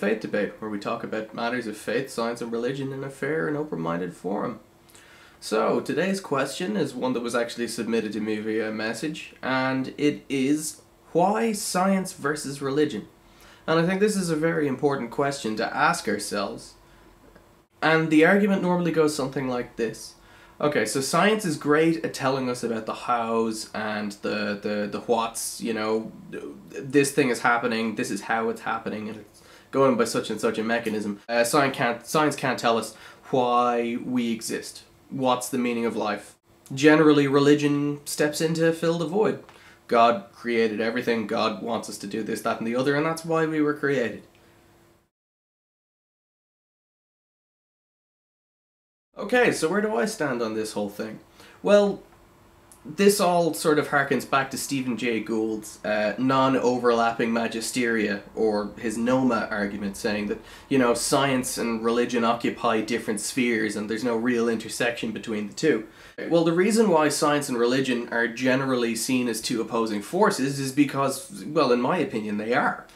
Faith Debate, where we talk about matters of faith, science, and religion in a fair and open-minded forum. So, today's question is one that was actually submitted to me via message, and it is, why science versus religion? And I think this is a very important question to ask ourselves. And the argument normally goes something like this. Okay, so science is great at telling us about the hows and the whats, you know, this thing is happening, this is how it's happening, and it's going by such and such a mechanism. Science can't tell us why we exist, what's the meaning of life. Generally, religion steps in to fill the void. God created everything, God wants us to do this, that, and the other, and that's why we were created. Okay, so where do I stand on this whole thing? Well, this all sort of harkens back to Stephen Jay Gould's non-overlapping magisteria, or his NOMA argument, saying that, you know, science and religion occupy different spheres and there's no real intersection between the two. Well, the reason why science and religion are generally seen as two opposing forces is because, well, in my opinion, they are.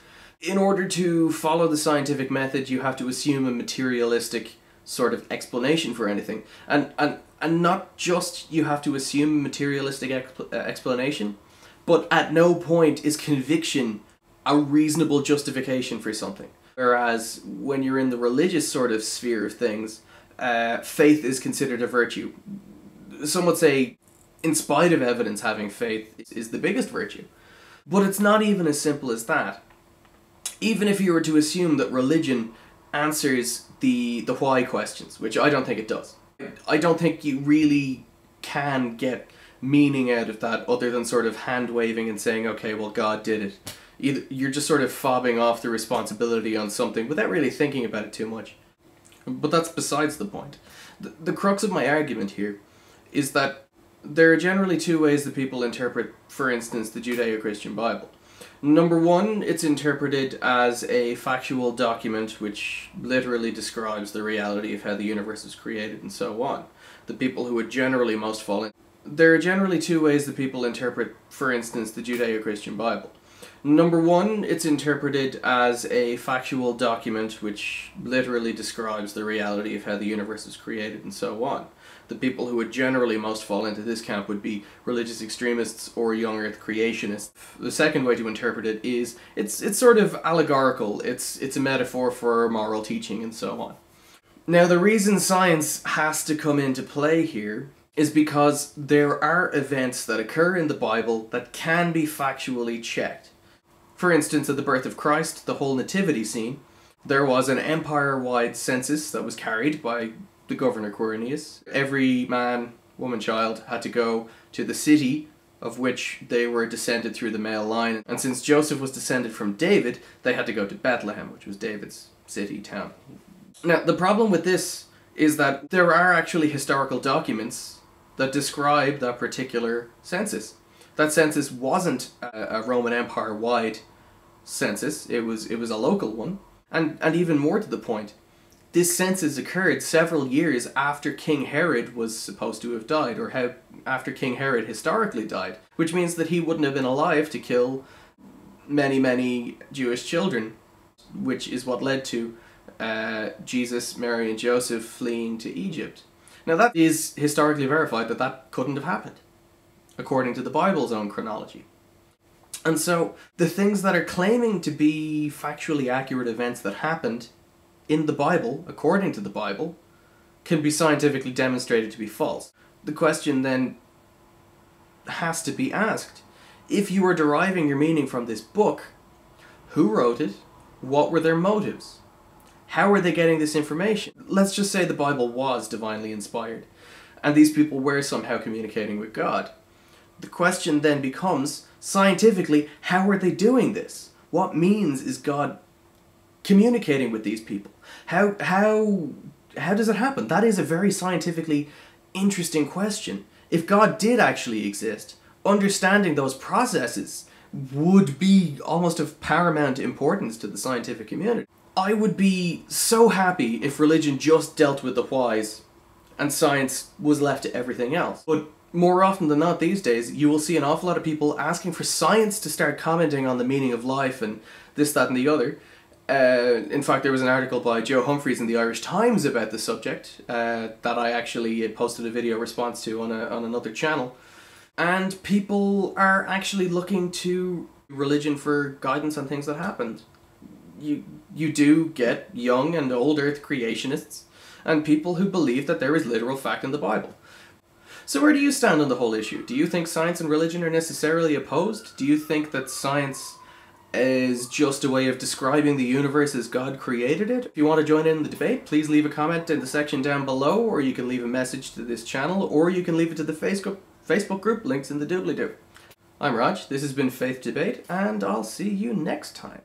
In order to follow the scientific method, you have to assume a materialistic sort of explanation for anything, and not just you have to assume materialistic explanation, but at no point is conviction a reasonable justification for something. Whereas when you're in the religious sort of sphere of things, faith is considered a virtue. Some would say, in spite of evidence, having faith is the biggest virtue. But it's not even as simple as that. Even if you were to assume that religion answers the why questions, which I don't think it does. I don't think you really can get meaning out of that other than sort of hand-waving and saying, okay, well, God did it. You're just sort of fobbing off the responsibility on something without really thinking about it too much. But that's besides the point. The crux of my argument here is that there are generally two ways that people interpret, for instance, the Judeo-Christian Bible. Number one, it's interpreted as a factual document which literally describes the reality of how the universe was created and so on. The people who would generally most fall in. There are generally two ways that people interpret, for instance, the Judeo-Christian Bible. Number one, it's interpreted as a factual document which literally describes the reality of how the universe was created and so on. The people who would generally most fall into this camp would be religious extremists or young earth creationists. The second way to interpret it is, it's sort of allegorical, it's a metaphor for moral teaching and so on. Now, the reason science has to come into play here is because there are events that occur in the Bible that can be factually checked. For instance, at the birth of Christ, the whole nativity scene, there was an empire-wide census that was carried by the governor Quirinius. Every man, woman, child had to go to the city of which they were descended through the male line. And since Joseph was descended from David, they had to go to Bethlehem, which was David's city, town. Now, the problem with this is that there are actually historical documents that describe that particular census. That census wasn't a Roman Empire-wide census, it was a local one. And even more to the point, this census occurred several years after King Herod was supposed to have died, or after King Herod historically died, which means that he wouldn't have been alive to kill many Jewish children, which is what led to Jesus, Mary, and Joseph fleeing to Egypt. Now, that is historically verified that that couldn't have happened, according to the Bible's own chronology. And so, the things that are claiming to be factually accurate events that happened in the Bible, according to the Bible, can be scientifically demonstrated to be false. The question then has to be asked, if you are deriving your meaning from this book, who wrote it? What were their motives? How are they getting this information? Let's just say the Bible was divinely inspired, and these people were somehow communicating with God. The question then becomes, scientifically, how are they doing this? What means is God communicating with these people? How does it happen? That is a very scientifically interesting question. If God did actually exist, understanding those processes would be almost of paramount importance to the scientific community. I would be so happy if religion just dealt with the whys and science was left to everything else. But more often than not these days, you will see an awful lot of people asking for science to start commenting on the meaning of life and this, that, and the other, In fact, there was an article by Joe Humphreys in the Irish Times about the subject that I actually posted a video response to on another channel. And people are actually looking to religion for guidance on things that happened. You do get young and old earth creationists and people who believe that there is literal fact in the Bible. So where do you stand on the whole issue? Do you think science and religion are necessarily opposed? Do you think that science is just a way of describing the universe as God created it? If you want to join in the debate, please leave a comment in the section down below, or you can leave a message to this channel, or you can leave it to the Facebook group, links in the doobly-doo. I'm Raj, this has been Faith Debate, and I'll see you next time.